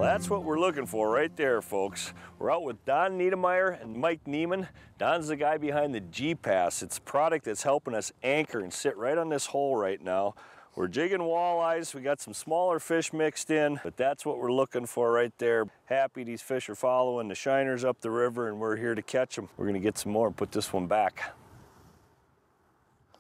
That's what we're looking for right there, folks. We're out with Don Niedermeyer and Mike Neiman. Don's the guy behind the GPAS. It's a product that's helping us anchor and sit right on this hole right now. We're jigging walleyes. We got some smaller fish mixed in, but that's what we're looking for right there. Happy these fish are following the shiners up the river, and we're here to catch them. We're gonna get some more and put this one back.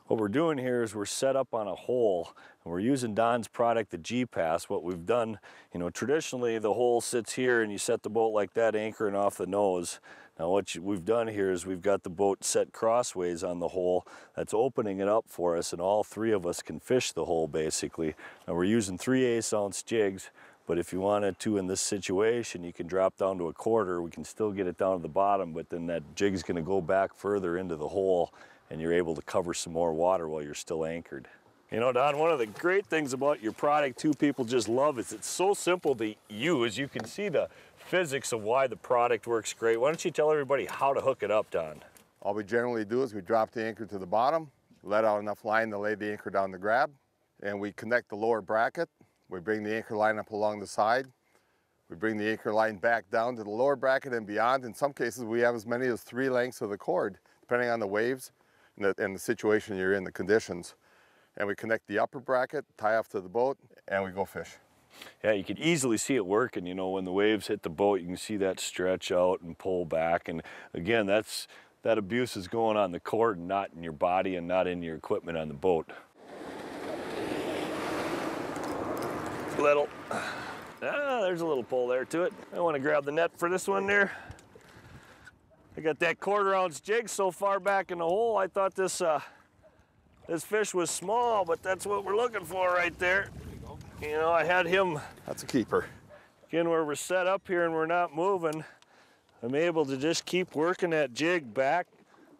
What we're doing here is we're set up on a hole, and we're using Don's product, the GPAS. What we've done, you know, traditionally the hole sits here and you set the boat like that, anchoring off the nose. Now what we've done here is we've got the boat set crossways on the hole. That's opening it up for us, and all three of us can fish the hole basically. Now we're using 3/8 ounce jigs, but if you wanted to in this situation, you can drop down to a quarter. We can still get it down to the bottom, but then that jig is gonna go back further into the hole, and you're able to cover some more water while you're still anchored. You know, Don, one of the great things about your product too, people just love, is it's so simple to use. You can see the physics of why the product works great. Why don't you tell everybody how to hook it up, Don? All we generally do is we drop the anchor to the bottom, let out enough line to lay the anchor down to grab, and we connect the lower bracket. We bring the anchor line up along the side. We bring the anchor line back down to the lower bracket and beyond. In some cases, we have as many as 3 lengths of the cord, depending on the waves and the situation you're in, the conditions. And we connect the upper bracket, tie off to the boat, and we go fish. Yeah, you can easily see it working. You know, when the waves hit the boat, you can see that stretch out and pull back. And again, that abuse is going on the cord, not in your body and not in your equipment on the boat. There's a little pull there to it. I want to grab the net for this one there. I got that 1/4 ounce jig so far back in the hole. I thought this fish was small, but that's what we're looking for right there. You know, I had him. That's a keeper. Again, where we're set up here and we're not moving, I'm able to just keep working that jig back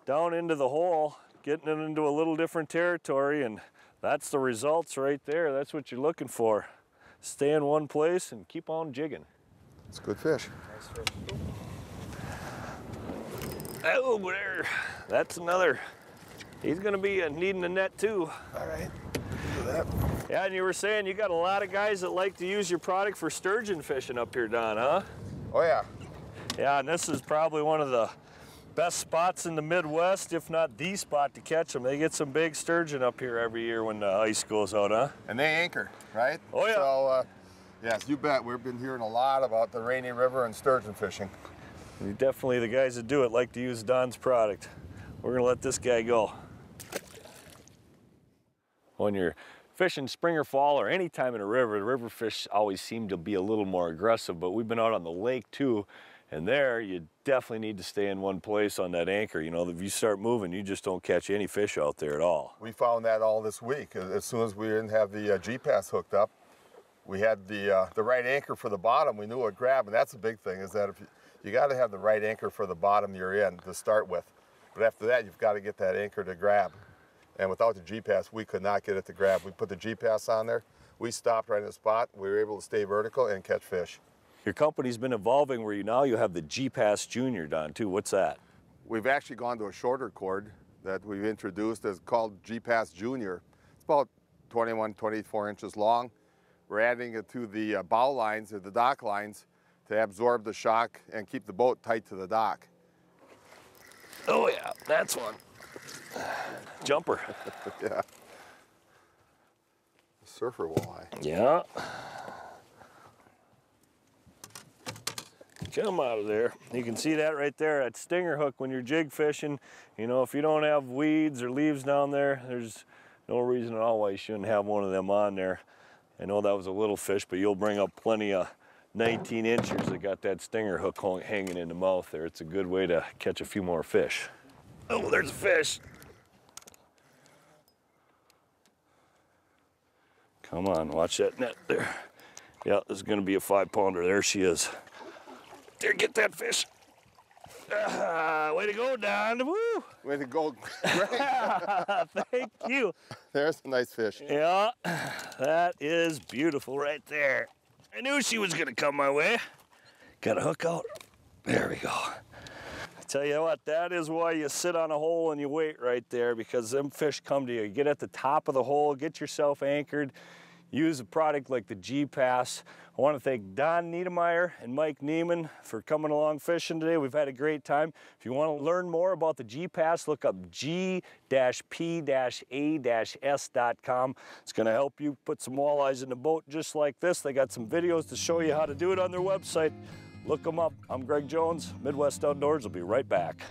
down into the hole, getting it into a little different territory, and that's the results right there. That's what you're looking for. Stay in one place and keep on jigging. It's a good fish. Nice fish. Oh, there. That's another. He's gonna be needing a net too. All right, do that. Yeah, and you were saying you got a lot of guys that like to use your product for sturgeon fishing up here, Don, huh? Oh yeah. Yeah, and this is probably one of the best spots in the Midwest, if not the spot to catch them. They get some big sturgeon up here every year when the ice goes out, huh? And they anchor, right? Oh yeah. So, yes, you bet. We've been hearing a lot about the Rainy River and sturgeon fishing. Definitely the guys that do it like to use Don's product. We're gonna let this guy go. When you're fishing spring or fall or any time in a river, the river fish always seem to be a little more aggressive, but we've been out on the lake too, and there you definitely need to stay in one place on that anchor. You know, if you start moving, you just don't catch any fish out there at all. We found that all this week. As soon as we didn't have the GPAS hooked up, we had the right anchor for the bottom. We knew it would grab, and that's the big thing, is that if you got to have the right anchor for the bottom you're in to start with. But after that, you've got to get that anchor to grab. And without the GPAS, we could not get it to grab. We put the GPAS on there, we stopped right in the spot, we were able to stay vertical and catch fish. Your company's been evolving where you have the GPAS Junior, Don, too. What's that? We've actually gone to a shorter cord that we've introduced as called GPAS Junior. It's about 21, 24 inches long. We're adding it to the bow lines or the dock lines to absorb the shock and keep the boat tight to the dock. Oh yeah, that's one. Jumper. Yeah. Surfer walleye. Yeah. Come out of there. You can see that right there, that stinger hook when you're jig fishing. You know, if you don't have weeds or leaves down there, there's no reason at all why you shouldn't have one of them on there. I know that was a little fish, but you'll bring up plenty of 19 inchers that got that stinger hook hanging in the mouth there. It's a good way to catch a few more fish. Oh, there's a fish. Come on, watch that net there. Yeah, this is gonna be a 5-pounder. There she is. There, get that fish. Way to go, Don. Woo! Way to go. Thank you. There's a nice fish. Yeah, that is beautiful right there. I knew she was gonna come my way. Got a hook out. There we go. I tell you what, that is why you sit on a hole and you wait right there, because them fish come to you. You get at the top of the hole, get yourself anchored. use a product like the GPAS. I want to thank Don Niedermeyer and Mike Neiman for coming along fishing today. We've had a great time. If you want to learn more about the GPAS, look up g-p-a-s.com. It's going to help you put some walleyes in the boat just like this. They got some videos to show you how to do it on their website. Look them up. I'm Greg Jones, Midwest Outdoors. I'll be right back.